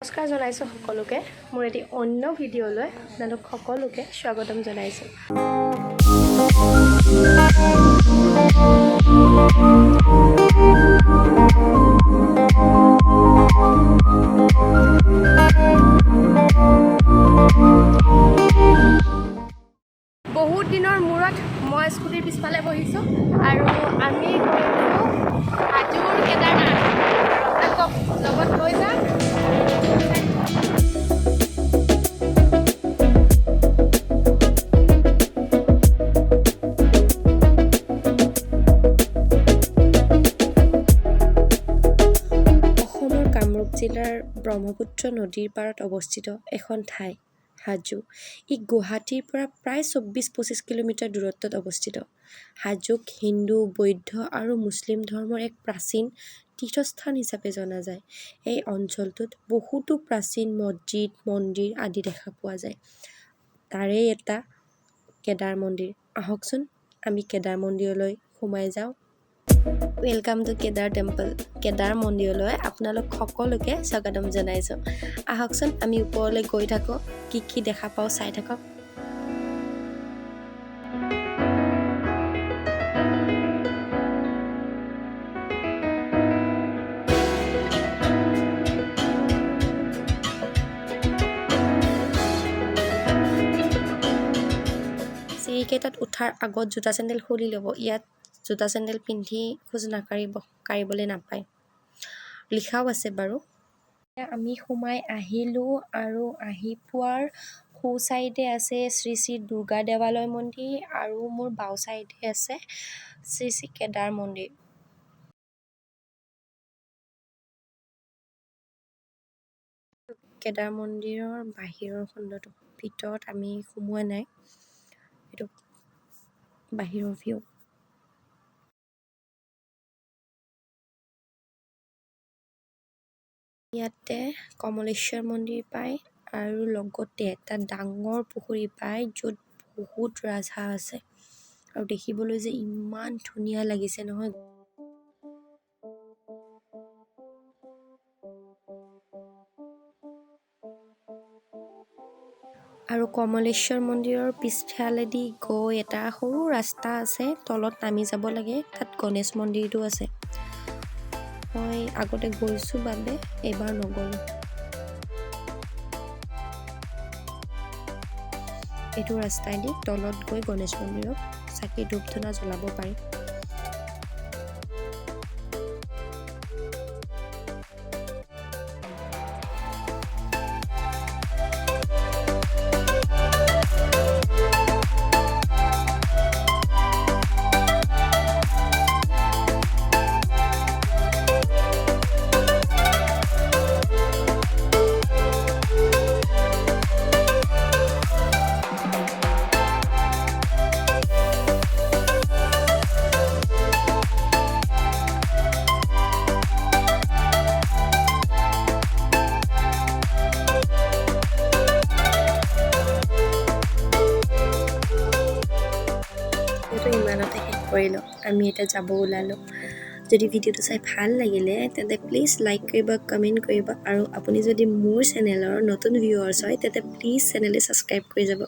নমস্কাৰ জনাইছোঁ সকলোকে মোৰ এটি অন্য ভিডিঅ'লৈ আপোনালোক সকলোকে স্বাগতম জনাইছোঁ। বহুত দিনৰ মূৰত মই স্কুটিৰ পিছফালে বহিছোঁ আৰু আমি গৈছোঁ হাজোৰ কেদাৰনাথ। লগত লৈ যাম। কামৰূপ জিলাৰ ব্ৰহ্মপুত্ৰ নদীৰ পাৰত অৱস্থিত এখন ঠাই হাজো। ই গুৱাহাটীৰ পৰা প্ৰায় ২৪-২৫ কিলোমিটাৰ দূৰত্বত অৱস্থিত। হাজোক হিন্দু, বৌদ্ধ আৰু মুছলিম ধৰ্মৰ এক প্ৰাচীন তীৰ্থস্থান হিচাপে জনা যায়। এই অঞ্চলটোত বহুতো প্ৰাচীন মছজিদ, মন্দিৰ আদি দেখা পোৱা যায়। তাৰে এটা কেদাৰ মন্দিৰ। আহকচোন আমি কেদাৰ মন্দিৰলৈ সোমাই যাওঁ। Welcome to Kedar temple. Kedar মন্দিৰলৈ আপোনালোক সকলোকে স্বাগতম জনাইছোঁ। আহকচোন আমি ওপৰলৈ গৈ থাকোঁ, কি দেখা পাওঁ চাই থাকক। চিৰিকেইটাত উঠাৰ আগত জোতা চেণ্ডেল খুলি ল'ব। ইয়াত জোতা চেণ্ডেল পিন্ধি খোজ কাঢ়িবলৈ নাপায়, লিখাও আছে বাৰু। আমি সোমাই আহিলোঁ আৰু আহি পোৱাৰ সোঁ চাইডে আছে শ্ৰী শ্ৰী দুৰ্গা দেৱালয় মন্দিৰ আৰু মোৰ বাওঁ চাইডে আছে শ্ৰী শ্ৰী কেদাৰ মন্দিৰ। কেদাৰ মন্দিৰৰ বাহিৰৰ খণ্ডটো, ভিতৰত আমি সোমোৱা নাই, এইটো বাহিৰৰ ভিউ। ইয়াতে কমলেশ্বৰ মন্দিৰ পায় আৰু লগতে এটা ডাঙৰ পুখুৰী পায় য'ত বহুত ৰাজহাঁহ আছে আৰু দেখিবলৈ যে ইমান ধুনীয়া লাগিছে নহয়। আৰু কমলেশ্বৰ মন্দিৰৰ পিছফালেদি গৈ এটা সৰু ৰাস্তা আছে, তলত নামি যাব লাগে, তাত গণেশ মন্দিৰটো আছে। মই আগতে গৈছোঁ বাবে এইবাৰ নগ'লোঁ। এইটো ৰাস্তাইদি তলত গৈ গণেশ মন্দিৰত চাকি ধূপ ধূনা জ্বলাব পাৰি। ইমানতে শেষ কৰিলোঁ, আমি এতিয়া যাব ওলালোঁ। যদি ভিডিঅ'টো চাই ভাল লাগিলে তেন্তে প্লিজ লাইক কৰিবা, কমেণ্ট কৰিবা আৰু আপুনি যদি মোৰ চেনেলৰ নতুন ভিউৱাৰ্ছ হয় তেন্তে প্লিজ চেনেলটো ছাবস্ক্ৰাইব কৰি যাব।